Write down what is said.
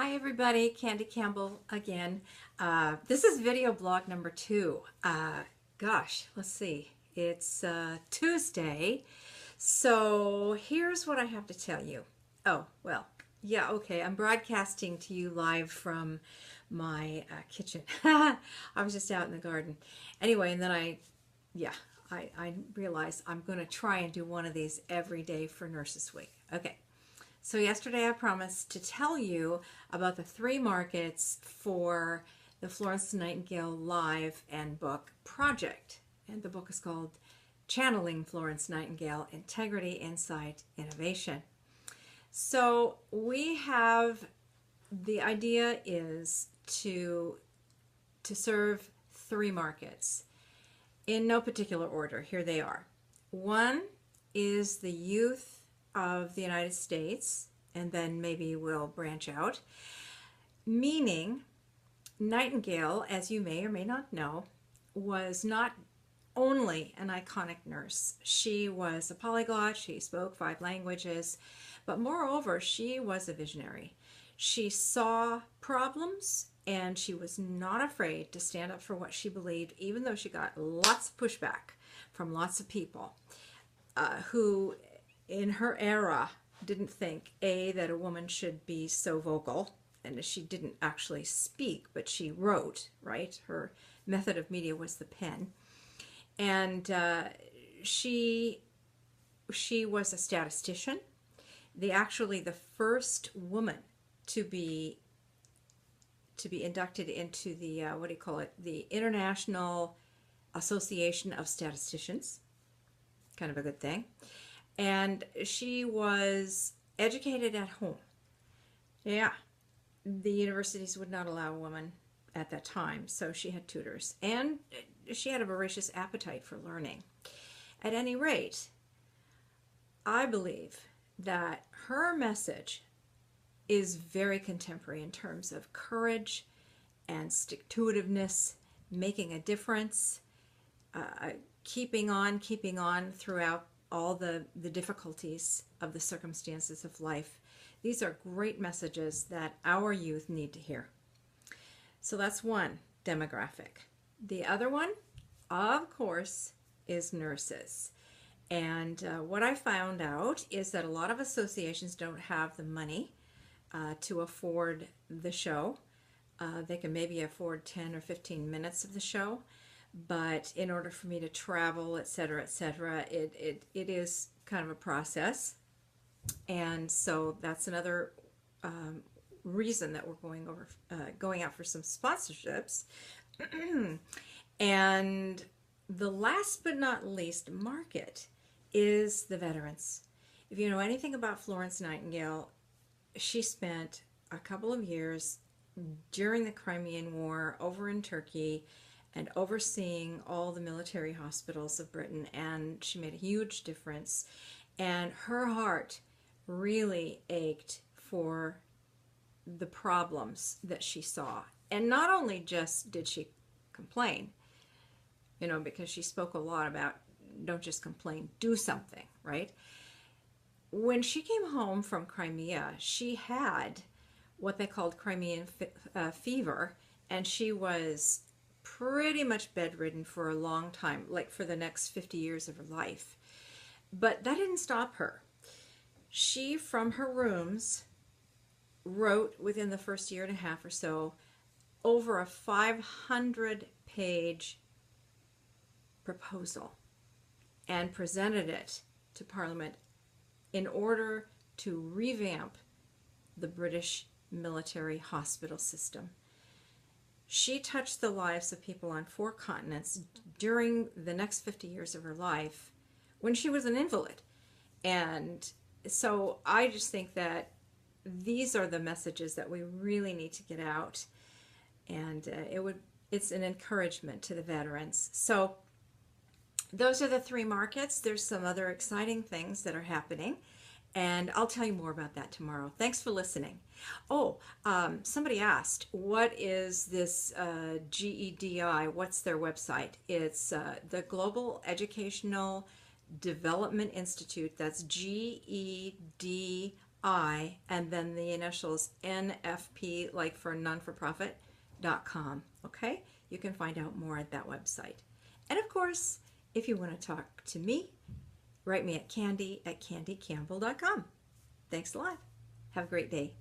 Hi everybody, Candy Campbell again. This is video blog number 2. Let's see. It's Tuesday. So here's what I have to tell you. Oh, well, yeah, okay. I'm broadcasting to you live from my kitchen. I was just out in the garden. Anyway, and then I realized I'm going to try and do one of these every day for Nurses Week. Okay. So yesterday I promised to tell you about the 3 markets for the Florence Nightingale Live and Book Project. And the book is called Channeling Florence Nightingale, Integrity, Insight, Innovation. So the idea is to serve 3 markets in no particular order. Here they are. One is the youth of the United States, and then maybe we'll branch out. Meaning, Nightingale, as you may or may not know, was not only an iconic nurse. She was a polyglot, she spoke 5 languages, but moreover, she was a visionary. She saw problems, and she was not afraid to stand up for what she believed, even though she got lots of pushback from lots of people who in her era didn't think that a woman should be so vocal, and she didn't actually speak, but she wrote, right? Her method of media was the pen. And she was a statistician, the first woman to be inducted into the the International Association of Statisticians. Kind of a good thing. And she was educated at home. Yeah, the universities would not allow a woman at that time, so she had tutors. And she had a voracious appetite for learning. At any rate, I believe that her message is very contemporary in terms of courage and stick-to-itiveness, making a difference, keeping on throughout all the difficulties of the circumstances of life. These are great messages that our youth need to hear. So that's one demographic. The other one, of course, is nurses. And what I found out is that a lot of associations don't have the money to afford the show. They can maybe afford 10 or 15 minutes of the show. But in order for me to travel, etc., it is kind of a process. And so that's another reason that we're going out for some sponsorships. And the last but not least market is the veterans. If you know anything about Florence Nightingale, she spent a couple of years during the Crimean War over in Turkey and overseeing all the military hospitals of Britain, and she made a huge difference. And her heart really ached for the problems that she saw. And not only just did she complain, because she spoke a lot about don't just complain, do something, right? When she came home from Crimea, she had what they called Crimean fever, and she was pretty much bedridden for a long time, like for the next 50 years of her life. But that didn't stop her. She, from her rooms, wrote within the first year and a half or so over a 500-page proposal and presented it to Parliament in order to revamp the British military hospital system. She touched the lives of people on 4 continents during the next 50 years of her life when she was an invalid. And so I just think that these are the messages that we really need to get out. And it's an encouragement to the veterans. So those are the 3 markets. There's some other exciting things that are happening, and I'll tell you more about that tomorrow. Thanks for listening. Oh, somebody asked, what is this GEDI? What's their website? It's the Global Educational Development Institute. That's GEDI and then the initials NFP, like for non-for-profit.com. Okay? You can find out more at that website. And of course, if you want to talk to me, write me at candy@candycampbell.com. Thanks a lot. Have a great day.